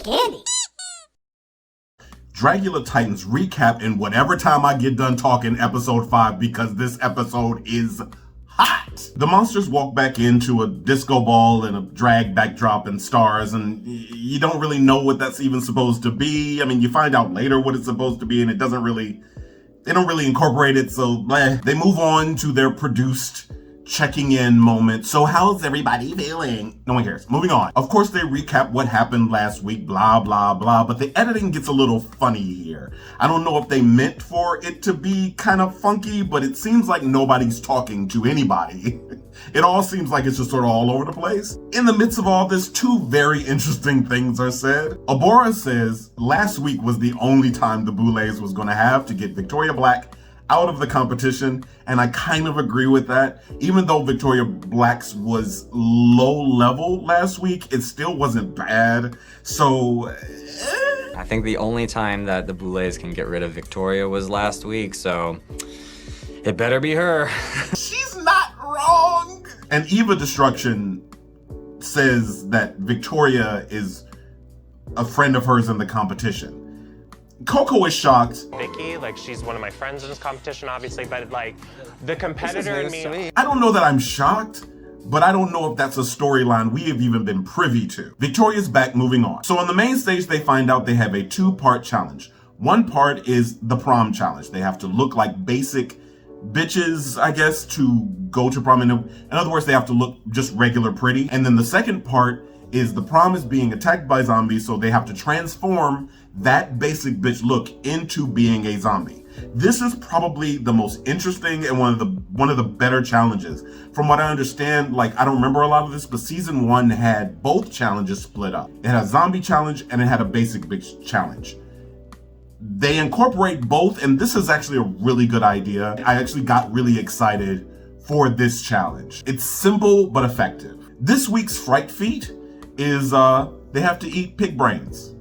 candy. Dragula Titans recap in whatever time I get done talking episode 5 because this episode is hot. The monsters walk back into a disco ball and a drag backdrop and stars, and you don't really know what that's even supposed to be. I mean, you find out later what it's supposed to be, and they don't really incorporate it, so they move on to their produced checking in moment. So how's everybody feeling? No one cares. Moving on. Of course, they recap what happened last week, blah, blah, blah, but the editing gets a little funny here. I don't know if they meant for it to be kind of funky, but it seems like nobody's talking to anybody. It all seems like it's just sort of all over the place. In the midst of all this, two very interesting things are said. Abora says last week was the only time the Boulets was going to have to get Victoria Black out of the competition, and I kind of agree with that. Even though Victoria Black's was low level last week, it still wasn't bad. So I think the only time that the Boulets can get rid of Victoria was last week, so it better be her. She's not wrong. And Eva Destruction says that Victoria is a friend of hers in the competition. Coco is shocked. Vicky, like, she's one of my friends in this competition, obviously, but like the competitor in me. I don't know that I'm shocked, but I don't know if that's a storyline we have even been privy to. Victoria's back, moving on. So on the main stage, they find out they have a 2-part challenge. One part is the prom challenge. They have to look like basic bitches, I guess, to go to prom. In other words, they have to look just regular pretty. And then the second part is the prom is being attacked by zombies, so they have to transform that basic bitch look into being a zombie. This is probably the most interesting and one of the better challenges. From what I understand, like, I don't remember a lot of this, but season 1 had both challenges split up. It had a zombie challenge and it had a basic bitch challenge. They incorporate both, and this is actually a really good idea. I actually got really excited for this challenge. It's simple but effective. This week's fright feat is they have to eat pig brains.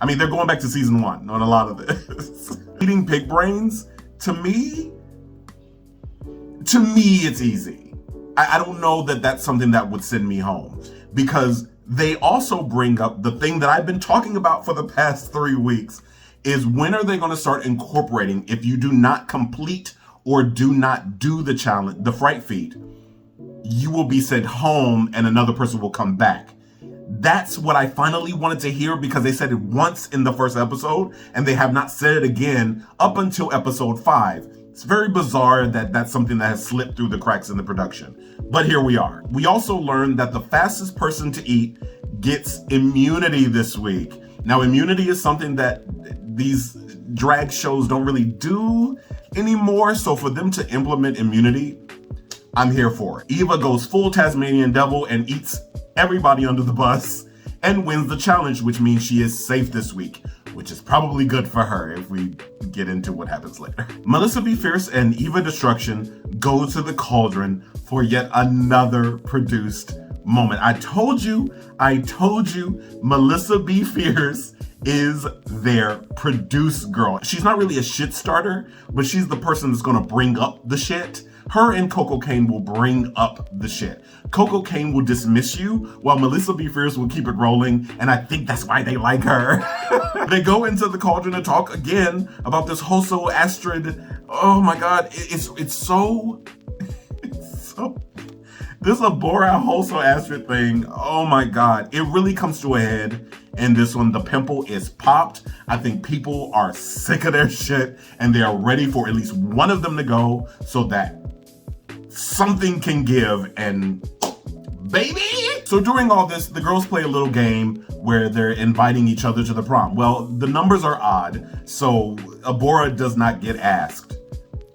I mean, they're going back to season 1 on a lot of this. Eating pig brains, to me, it's easy. I don't know that that's something that would send me home, because they also bring up the thing that I've been talking about for the past 3 weeks, is when are they going to start incorporating, if you do not complete or do not do the challenge, the fright feat, you will be sent home and another person will come back. That's what I finally wanted to hear, because they said it once in the first episode and they have not said it again up until episode 5. It's very bizarre that that's something that has slipped through the cracks in the production. But here we are. We also learned that the fastest person to eat gets immunity this week. Now, immunity is something that these drag shows don't really do anymore. So for them to implement immunity, I'm here for it. Eva goes full Tasmanian devil and eats everybody under the bus and wins the challenge, which means she is safe this week, which is probably good for her if we get into what happens later. Melissa B. Fierce and Eva Destruction go to the cauldron for yet another produced moment. I told you, Melissa B. Fierce is their produce girl. She's not really a shit starter, but she's the person that's gonna bring up the shit. Her and Coco Kane will bring up the shit. Coco Kane will dismiss you, while Melissa B. Fierce will keep it rolling, and I think that's why they like her. They go into the cauldron and talk again about this Hoso Astrid. Oh my God, it's so this Abora Hoso Astrid thing. Oh my God, it really comes to a head in this one. The pimple is popped. I think people are sick of their shit and they are ready for at least one of them to go so that something can give, and baby. So during all this, the girls play a little game where they're inviting each other to the prom. Well, the numbers are odd, so Abora does not get asked.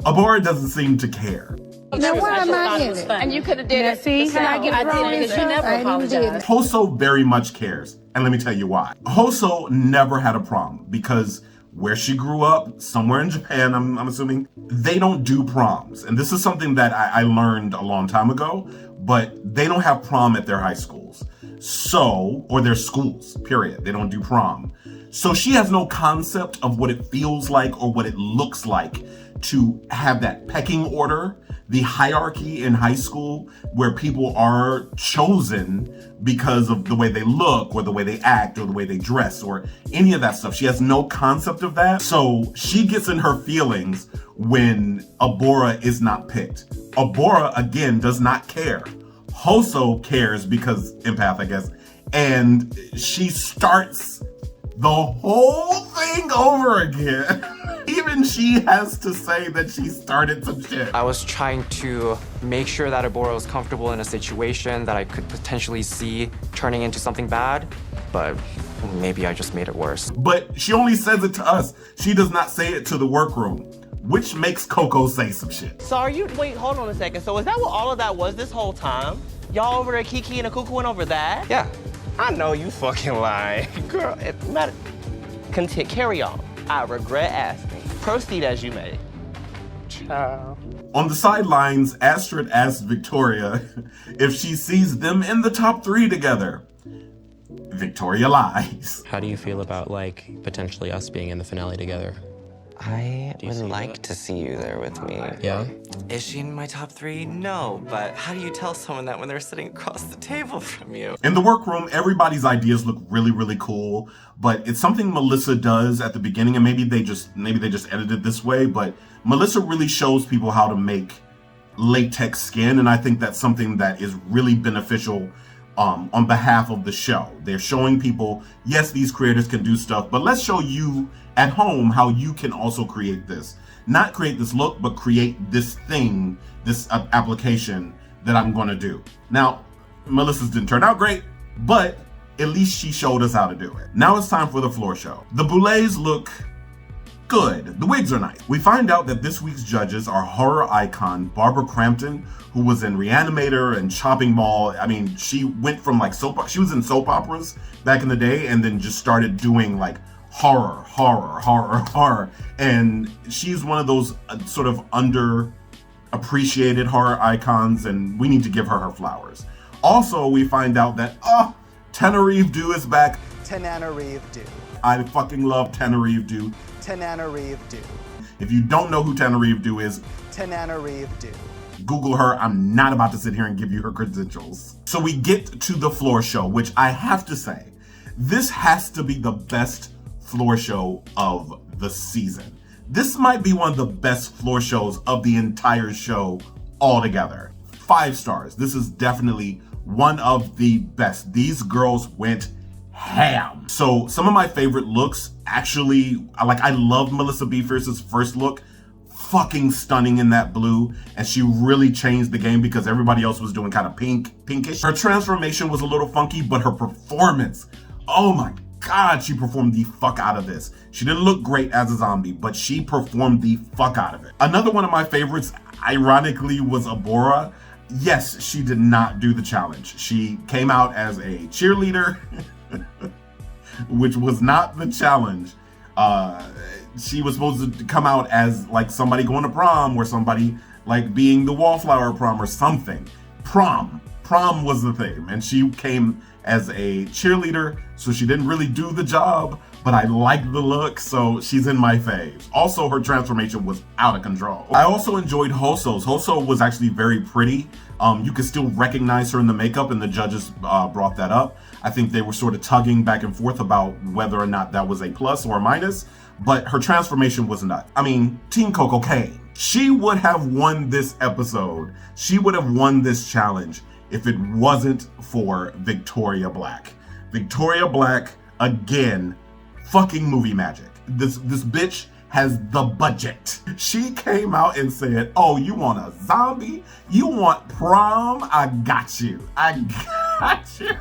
Abora doesn't seem to care. Now why am I in it? And you could have did it. See how I get wrong because you never apologized. Hoso very much cares, and let me tell you why. Hoso never had a prom because where she grew up, somewhere in Japan, I'm assuming, they don't do proms. And this is something that I learned a long time ago, but they don't have prom at their high schools. So, or their schools, period. They don't do prom. So she has no concept of what it feels like or what it looks like to have that pecking order the hierarchy in high school where people are chosen because of the way they look or the way they act or the way they dress or any of that stuff. She has no concept of that. So she gets in her feelings when Abora is not picked. Abora, again, does not care. Hoso cares because empath, I guess. And she starts the whole thing over again. Even she has to say that she started some shit. I was trying to make sure that Abora was comfortable in a situation that I could potentially see turning into something bad, but maybe I just made it worse. But she only says it to us. She does not say it to the workroom, which makes Coco say some shit. So wait, hold on a second. So is that what all of that was this whole time? Y'all over there kiki and a cuckooing over that? Yeah. I know you fucking lying. Girl, it matter. Carry on. I regret asking. Proceed as you may. Ciao. On the sidelines, Astrid asks Victoria if she sees them in the top 3 together. Victoria lies. How do you feel about, like, potentially us being in the finale together? I would like to see you there with me. Yeah? Is she in my top 3? No, but how do you tell someone that when they're sitting across the table from you? In the workroom, everybody's ideas look really, really cool, but it's something Melissa does at the beginning, and maybe they just edited this way, but Melissa really shows people how to make latex skin, and I think that's something that is really beneficial on behalf of the show. They're showing people, yes, these creators can do stuff, but let's show you at home how you can also create this. Not create this look, but create this thing, this application that I'm gonna do. Now, Melissa's didn't turn out great, but at least she showed us how to do it. Now it's time for the floor show. The boulets look good. The wigs are nice. We find out that this week's judges are horror icon Barbara Crampton, who was in Reanimator and Chopping Mall. I mean, she went from like she was in soap operas back in the day and then just started doing like horror. And she's one of those sort of underappreciated horror icons, and we need to give her flowers. Also, we find out that, Tenerife Dew is back. Tenerife Dew. I fucking love Tenerife Dew. Tenerife Dew. If you don't know who Tenerife Dew is, Tenerife Dew. Google her. I'm not about to sit here and give you her credentials. So we get to the floor show, which I have to say, this has to be the best floor show of the season. This might be one of the best floor shows of the entire show altogether. 5 stars. This is definitely one of the best. These girls went ham. So some of my favorite looks, actually, I love Melissa B. Fierce's first look. Fucking stunning in that blue, and she really changed the game because everybody else was doing kind of pinkish. Her transformation was a little funky, but her performance, oh my God, she performed the fuck out of this. She didn't look great as a zombie, but she performed the fuck out of it. Another one of my favorites, ironically, was Abora. Yes, she did not do the challenge. She came out as a cheerleader, which was not the challenge. She was supposed to come out as like somebody going to prom or somebody like being the wallflower prom or something. Prom was the theme, and she came as a cheerleader, so she didn't really do the job, but I liked the look, so she's in my faves. Also, her transformation was out of control. I also enjoyed Hoso's. Hoso was actually very pretty. You could still recognize her in the makeup, and the judges brought that up. I think they were sort of tugging back and forth about whether or not that was a plus or a minus, but her transformation was not. I mean, Team Coco Kane. She would have won this episode. She would have won this challenge if it wasn't for Victoria Black. Victoria Black, again, fucking movie magic. This bitch has the budget. She came out and said, oh, you want a zombie? You want prom? I got you. I got you.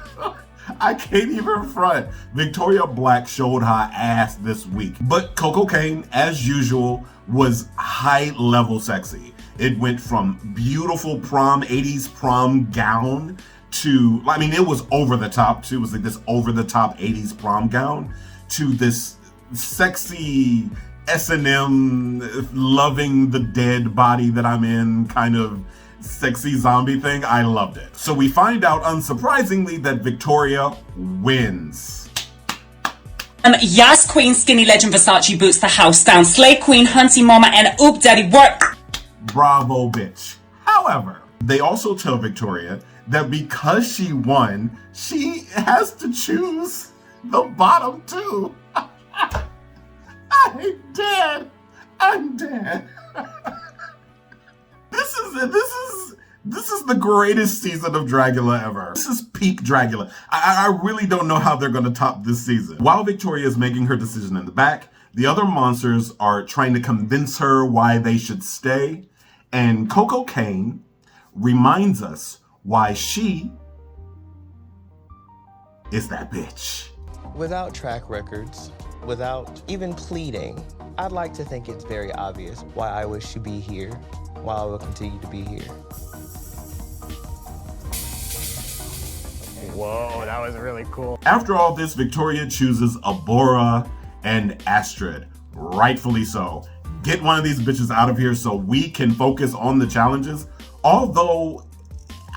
I can't even front. Victoria Black showed her ass this week. But Coco Kane, as usual, was high level sexy. It went from beautiful prom, 80s prom gown to, I mean, it was over the top too. It was like this over the top 80s prom gown to this sexy S&M loving the dead body that I'm in kind of sexy zombie thing. I loved it. So we find out, unsurprisingly, that Victoria wins. Yas Queen, Skinny Legend, Versace boots the house down. Slay Queen, Hunty Mama, and Oop Daddy work. Bravo, bitch. However, they also tell Victoria that because she won, she has to choose the bottom two. I'm dead. I'm dead. This is the greatest season of Dragula ever. This is peak Dragula. I really don't know how they're gonna top this season. While Victoria is making her decision in the back, the other monsters are trying to convince her why they should stay. And Coco Kane reminds us why she is that bitch. Without track records, without even pleading, I'd like to think it's very obvious why I wish to be here, why I will continue to be here. Whoa, that was really cool. After all this, Victoria chooses Abora and Astrid. Rightfully so. Get one of these bitches out of here so we can focus on the challenges. Although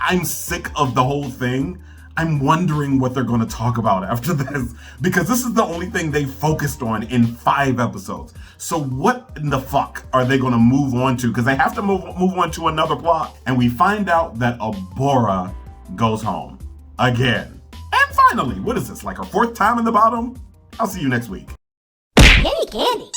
I'm sick of the whole thing, I'm wondering what they're going to talk about after this, because this is the only thing they focused on in 5 episodes. So what in the fuck are they going to move on to? Because they have to move on to another plot. And we find out that Abora goes home again. And finally, what is this, like her 4th time in the bottom? I'll see you next week. Candy, candy.